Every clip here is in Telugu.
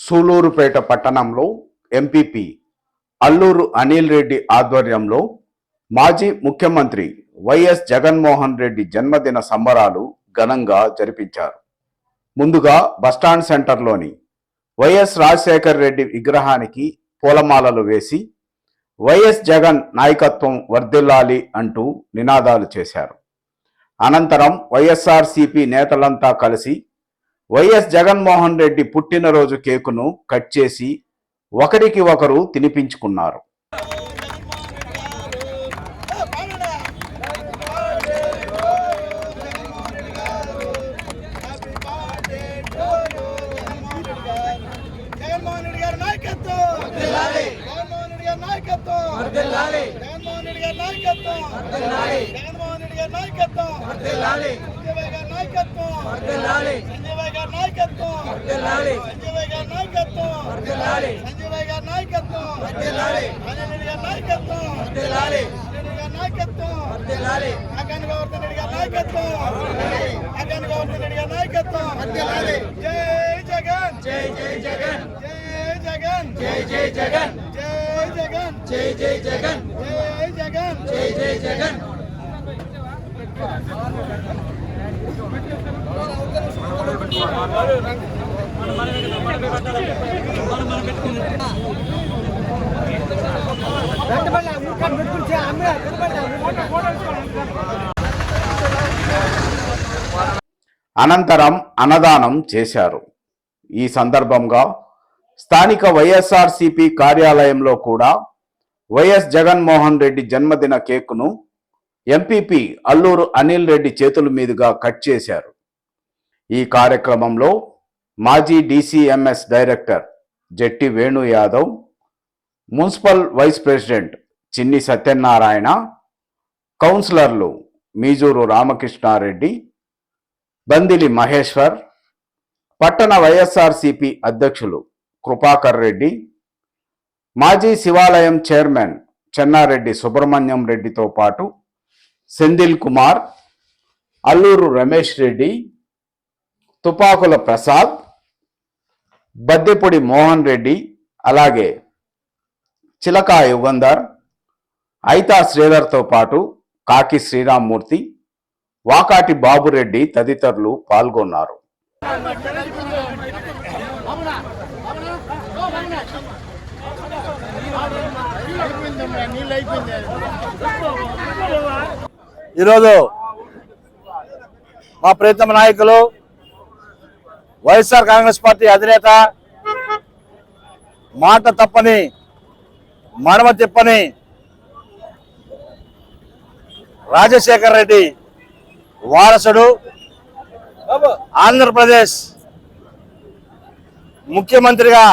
సూలూరుపేట పట్టణంలో ఎంపీపీ అల్లూరు అనిల్ రెడ్డి ఆధ్వర్యంలో మాజీ ముఖ్యమంత్రి వైఎస్ జగన్మోహన్ రెడ్డి జన్మదిన సంబరాలు ఘనంగా జరిపించారు. ముందుగా బస్టాండ్ సెంటర్లోని వైఎస్ రాజశేఖర్ రెడ్డి విగ్రహానికి పూలమాలలు వేసి వైఎస్ జగన్ నాయకత్వం వర్ధిల్లాలి అంటూ నినాదాలు చేశారు. అనంతరం వైఎస్ఆర్సీపీ నేతలంతా కలిసి వైఎస్ జగన్మోహన్ రెడ్డి పుట్టినరోజు కేకును కట్ చేసి ఒకరికి ఒకరు తినిపించుకున్నారు. అనంతరం అన్నదానం చేశారు. ఈ సందర్భంగా స్థానిక వైఎస్ఆర్సీపీ కార్యాలయంలో కూడా వైఎస్ జగన్మోహన్ రెడ్డి జన్మదిన కేకును ఎంపీపీ అల్లూరు అనిల్ రెడ్డి చేతుల మీదుగా కట్ చేశారు. ఈ కార్యక్రమంలో మాజీ DCMS director Jetti Venu Yadav, municipal vice president Chinni Satyanarayana, కౌన్సిలర్లు మీజూరు రామకృష్ణారెడ్డి, బందిలి మహేశ్వర్, పట్టణ వైఎస్ఆర్సీపీ అధ్యక్షులు కృపాకర్ రెడ్డి, మాజీ శివాలయం చైర్మన్ చెన్నారెడ్డి సుబ్రహ్మణ్యం రెడ్డితో పాటు సెందిల్ కుమార్, అల్లూరు రమేష్ రెడ్డి, తుపాకుల ప్రసాద్, బద్దెపొడి మోహన్ రెడ్డి, అలాగే చిలకా యుగంధర్, ఐతా శ్రీధర్తో పాటు కాకి శ్రీరామ్మూర్తి, వాకాటి బాబురెడ్డి తదితరులు పాల్గొన్నారు. ఈరోజు మా ప్రీతమ నాయకులు వైఎస్ఆర్ కాంగ్రెస్ పార్టీ అధినేత, మాట తప్పని మడమ తిప్పని రాజశేఖర్ రెడ్డి వారసుడు, ఆంధ్రప్రదేశ్ ముఖ్యమంత్రిగా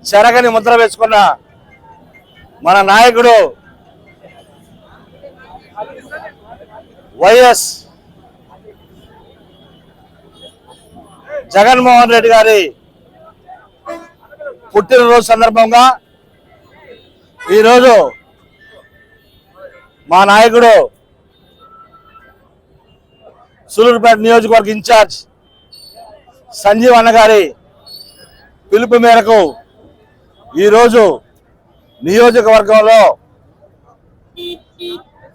చెరగని ముద్ర వేసుకున్న మన నాయకుడు వైఎస్ జగన్మోహన్ రెడ్డి గారి పుట్టినరోజు సందర్భంగా ఈరోజు మా నాయకుడు సూలూరుపేట నియోజకవర్గ ఇన్ఛార్జ్ సంజీవ్ అన్న గారి పిలుపు మేరకు ఈరోజు నియోజకవర్గంలో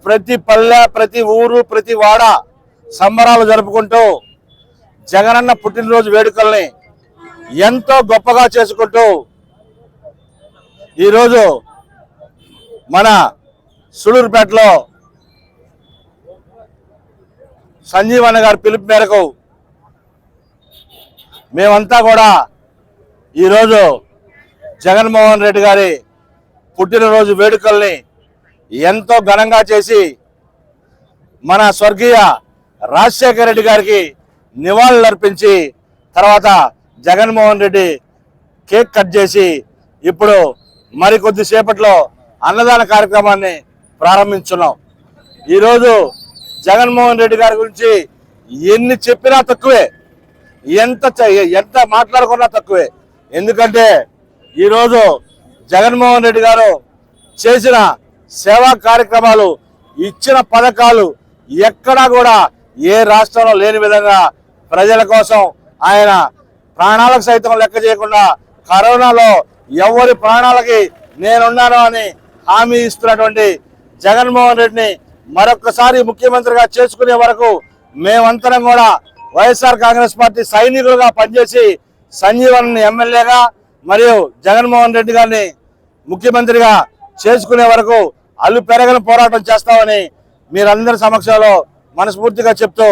ప్రతి పల్లె, ప్రతి ఊరు, ప్రతి వాడ సంబరాలు జరుపుకుంటూ జగనన్న పుట్టినరోజు వేడుకల్ని ఎంతో గొప్పగా చేసుకుంటూ ఈరోజు మన సూలూరుపేటలో సంజీవ్ అన్న గారి పిలుపు మేరకు మేమంతా కూడా ఈరోజు జగన్మోహన్ రెడ్డి గారి పుట్టినరోజు వేడుకల్ని ఎంతో ఘనంగా చేసి మన స్వర్గీయ రాజశేఖర రెడ్డి గారికి నివాళులు అర్పించి తర్వాత జగన్మోహన్ రెడ్డి కేక్ కట్ చేసి ఇప్పుడు మరికొద్ది సేపట్లో అన్నదాన కార్యక్రమాన్ని ప్రారంభించున్నాం. ఈరోజు జగన్మోహన్ రెడ్డి గారి గురించి ఎన్ని చెప్పినా తక్కువే, ఎంత మాట్లాడుకున్నా తక్కువే. ఎందుకంటే ఈరోజు జగన్మోహన్ రెడ్డి గారు చేసిన సేవా కార్యక్రమాలు, ఇచ్చిన పథకాలు ఎక్కడా కూడా ఏ రాష్ట్రంలో లేని విధంగా ప్రజల కోసం ఆయన ప్రాణాలకు సైతం లెక్క చేయకుండా కరోనాలో ఎవరి ప్రాణాలకి నేనున్నాను అని హామీ ఇస్తున్నటువంటి జగన్మోహన్ రెడ్డిని మరొకసారి ముఖ్యమంత్రిగా చేసుకునే వరకు మేమంతరం కూడా వైఎస్ఆర్ కాంగ్రెస్ పార్టీ సైనికులుగా పనిచేసి సంజీవన్ ఎమ్మెల్యేగా మరియు జగన్మోహన్ రెడ్డి గారిని ముఖ్యమంత్రిగా చేసుకునే వరకు అల్లు పెరగని పోరాటం చేస్తామని మీరందరి సమక్షంలో మనస్ఫూర్తిగా చెప్తూ